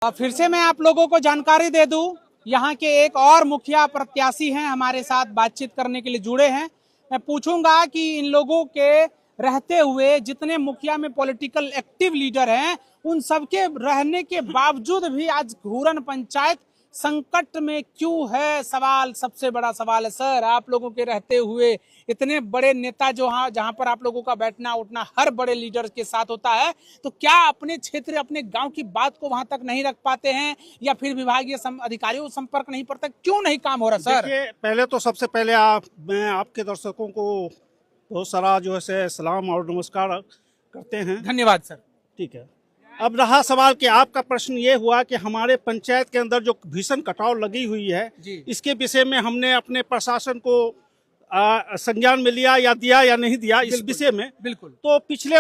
फिर से मैं आप लोगों को जानकारी दे दूं, यहाँ के एक और मुखिया प्रत्याशी हैं हमारे साथ बातचीत करने के लिए जुड़े हैं। मैं पूछूंगा कि इन लोगों के रहते हुए जितने मुखिया में पॉलिटिकल एक्टिव लीडर हैं, उन सबके रहने के बावजूद भी आज घूरन पंचायत संकट में क्यों है। सवाल, सबसे बड़ा सवाल है सर, आप लोगों के रहते हुए इतने बड़े नेता जो जहां पर आप लोगों का बैठना उठना हर बड़े लीडर के साथ होता है, तो क्या अपने क्षेत्र अपने गांव की बात को वहां तक नहीं रख पाते हैं, या फिर विभागीय अधिकारियों को संपर्क नहीं पड़ता, क्यों नहीं काम हो रहा सर? देखिए, पहले तो सबसे पहले मैं आपके दर्शकों को बहुत सारा जो है सलाम और नमस्कार करते हैं। धन्यवाद सर। ठीक है, अब रहा सवाल कि आपका प्रश्न ये हुआ कि हमारे पंचायत के अंदर जो भीषण कटाव लगी हुई है, इसके विषय में हमने अपने प्रशासन को संज्ञान में लिया या दिया या नहीं दिया, इस विषय में बिल्कुल। तो पिछले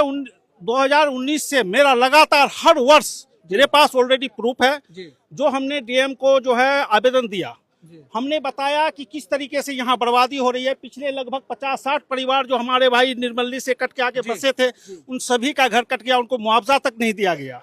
2019 से मेरा लगातार हर वर्ष, मेरे पास ऑलरेडी प्रूफ है, जो हमने डीएम को जो है आवेदन दिया, हमने बताया कि किस तरीके से यहाँ बर्बादी हो रही है। पिछले लगभग 50-60 परिवार जो हमारे भाई निर्मली से कट के आगे बसे थे, उन सभी का घर कट गया, उनको मुआवजा तक नहीं दिया गया।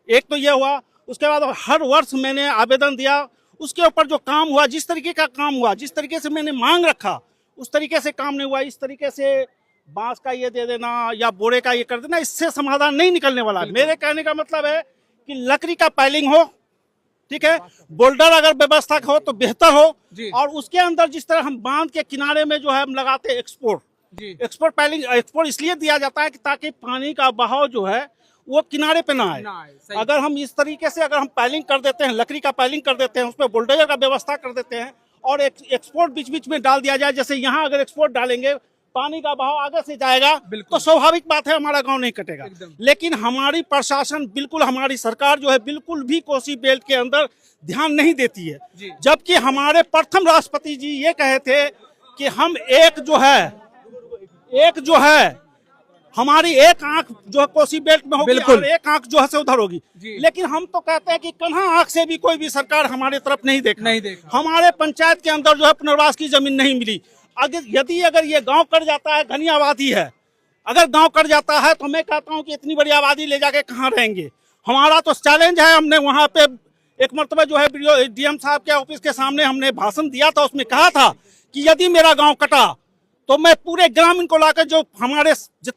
एक तो ये हुआ। उसके बाद हर वर्ष मैंने आवेदन दिया, उसके ऊपर जो काम हुआ, जिस तरीके का काम हुआ, जिस तरीके से मैंने मांग रखा, उस तरीके से काम नहीं हुआ। इस तरीके से बांस का ये दे देना या बोरे का ये कर देना, इससे समाधान नहीं निकलने वाला। मेरे कहने का मतलब है कि लकड़ी का पाइलिंग हो, ठीक है, बोल्डर अगर व्यवस्था हो तो बेहतर हो, और उसके अंदर जिस तरह हम बांध के किनारे में जो है हम लगाते हैं एक्सपोर्ट पाइलिंग, एक्सपोर्ट इसलिए दिया जाता है कि ताकि पानी का बहाव जो है वो किनारे पे ना आए। अगर हम इस तरीके से अगर हम पाइलिंग कर देते हैं, लकड़ी का पाइलिंग कर देते हैं, उसमें बोल्डर का व्यवस्था कर देते हैं और एक्सपोर्ट बीच बीच में डाल दिया जाए, जैसे यहाँ अगर एक्सपोर्ट डालेंगे पानी का बहाव आगे से जाएगा, तो स्वाभाविक बात है हमारा गांव नहीं कटेगा। लेकिन हमारी प्रशासन बिल्कुल, हमारी सरकार जो है बिल्कुल भी कोसी बेल्ट के अंदर ध्यान नहीं देती है। जबकि हमारे प्रथम राष्ट्रपति जी ये कहे थे कि हम एक जो है हमारी एक आंख जो है कोसी बेल्ट में होगी और एक आंख जो है से उधर होगी। लेकिन हम तो कहते हैं कि कन्हा आंख से भी कोई भी सरकार हमारे तरफ नहीं देखा। हमारे पंचायत के अंदर जो है पुनर्वास की जमीन नहीं मिली। अगर ये गांव कट जाता है, घनी आबादी है, अगर गांव कट जाता है तो मैं कहता हूं कि इतनी बड़ी आबादी ले जाके कहां रहेंगे। हमारा तो चैलेंज है। हमने वहां पे एक मरतबा जो है डीएम साहब के ऑफिस के सामने हमने भाषण दिया था, उसमें कहा था कि यदि मेरा गांव कटा तो मैं पूरे ग्रामीण को लाकर, जो हमारे जितने